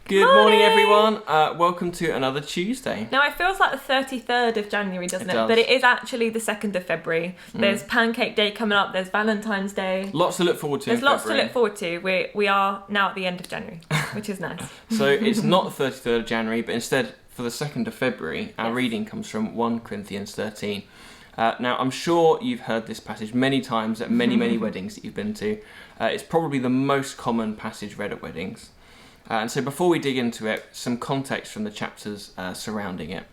Good morning, everyone. Welcome to another Tuesday. Now, it feels like the 33rd of January, doesn't it? Does. But it is actually the 2nd of February. There's Pancake Day coming up. There's Valentine's Day. Lots to look forward to. There's lots to look forward to. We are now at the end of January, which is nice. So it's not the 33rd of January, but instead, for the 2nd of February, our reading comes from 1 Corinthians 13. Now, I'm sure you've heard this passage many times at many weddings that you've been to. It's probably the most common passage read at weddings. And so before we dig into it, some context from the chapters surrounding it.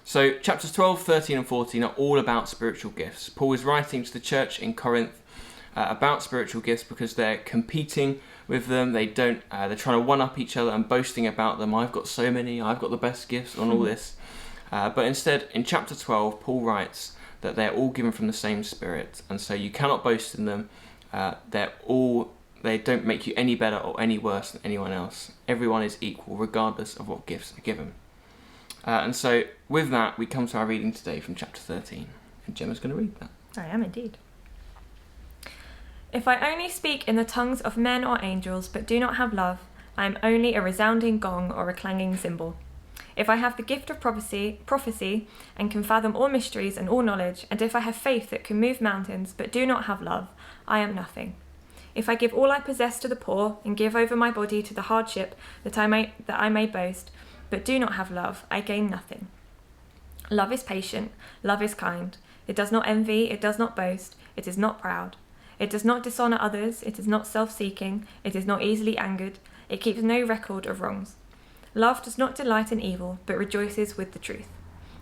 So chapters 12, 13 and 14 are all about spiritual gifts. Paul is writing to the church in Corinth about spiritual gifts because they're competing with them. They're trying to one-up each other and boasting about them. I've got so many, I've got the best gifts and all this. But instead, in chapter 12, Paul writes that they're all given from the same Spirit. And so you cannot boast in them. They don't make you any better or any worse than anyone else. Everyone is equal, regardless of what gifts are given. And so, with that, we come to our reading today from chapter 13. And Gemma's going to read that. I am indeed. If I only speak in the tongues of men or angels, but do not have love, I am only a resounding gong or a clanging cymbal. If I have the gift of prophecy, and can fathom all mysteries and all knowledge, and if I have faith that can move mountains, but do not have love, I am nothing. If I give all I possess to the poor, and give over my body to the hardship that I may boast, but do not have love, I gain nothing. Love is patient, love is kind. It does not envy, it does not boast, it is not proud. It does not dishonour others, it is not self-seeking, it is not easily angered, it keeps no record of wrongs. Love does not delight in evil, but rejoices with the truth.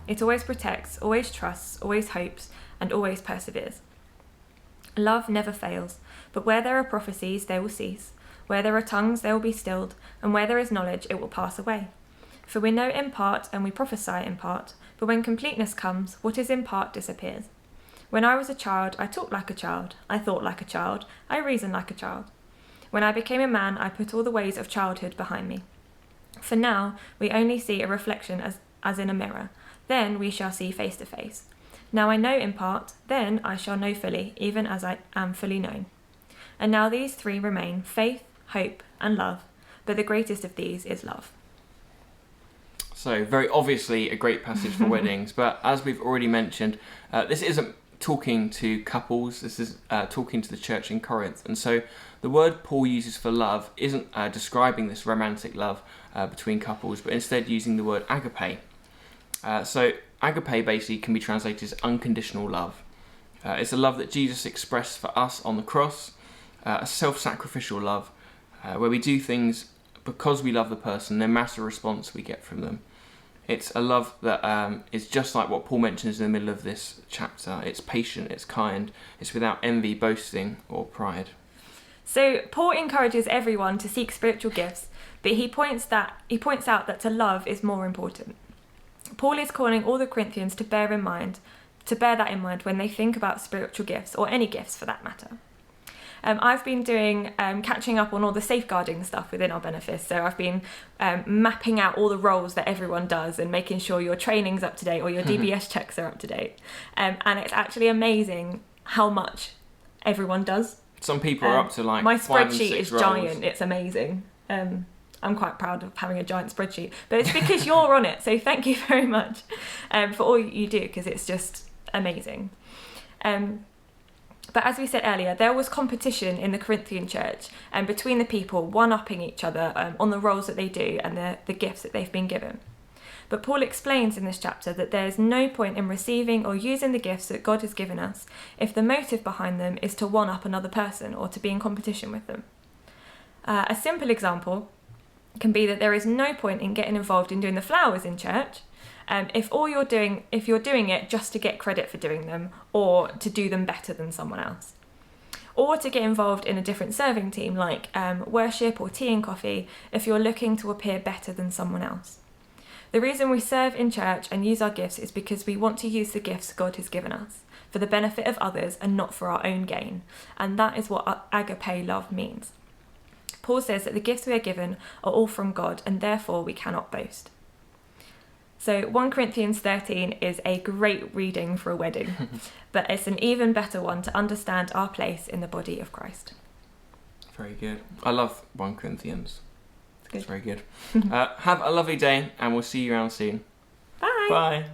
It always protects, always trusts, always hopes, and always perseveres. Love never fails, but where there are prophecies, they will cease. Where there are tongues, they will be stilled, and where there is knowledge, it will pass away. For we know in part, and we prophesy in part, but when completeness comes, what is in part disappears. When I was a child, I talked like a child, I thought like a child, I reasoned like a child. When I became a man, I put all the ways of childhood behind me. For now, we only see a reflection as in a mirror. Then we shall see face to face. Now I know in part, then I shall know fully, even as I am fully known. And now these three remain, faith, hope, and love, but the greatest of these is love. So, very obviously a great passage for weddings, but as we've already mentioned, this isn't talking to couples, this is talking to the church in Corinth. And so the word Paul uses for love isn't describing this romantic love between couples, but instead using the word agape. So agape basically can be translated as unconditional love. It's a love that Jesus expressed for us on the cross, a self-sacrificial love where we do things because we love the person, no matter the response we get from them. It's a love that is just like what Paul mentions in the middle of this chapter. It's patient, it's kind, it's without envy, boasting, or pride. So Paul encourages everyone to seek spiritual gifts, but he points out that to love is more important. Paul is calling all the Corinthians to bear that in mind when they think about spiritual gifts, or any gifts for that matter. I've been doing catching up on all the safeguarding stuff within our benefice. So I've been mapping out all the roles that everyone does and making sure your training's up to date or your DBS checks are up to date. And it's actually amazing how much everyone does. Some people are up to like my 5 and spreadsheet 6 is roles. giant. It's amazing. I'm quite proud of having a giant spreadsheet, but it's because you're on it. So thank you very much for all you do, because it's just amazing. But as we said earlier, there was competition in the Corinthian church between the people, one-upping each other on the roles that they do and the gifts that they've been given. But Paul explains in this chapter that there is no point in receiving or using the gifts that God has given us if the motive behind them is to one-up another person or to be in competition with them. A simple example can be that there is no point in getting involved in doing the flowers in church if you're doing it just to get credit for doing them or to do them better than someone else. Or to get involved in a different serving team like worship or tea and coffee if you're looking to appear better than someone else. The reason we serve in church and use our gifts is because we want to use the gifts God has given us for the benefit of others and not for our own gain. And that is what agape love means. Paul says that the gifts we are given are all from God and therefore we cannot boast. So 1 Corinthians 13 is a great reading for a wedding, but it's an even better one to understand our place in the body of Christ. Very good. I love 1 Corinthians. That's very good. Have a lovely day, and we'll see you around soon. Bye. Bye.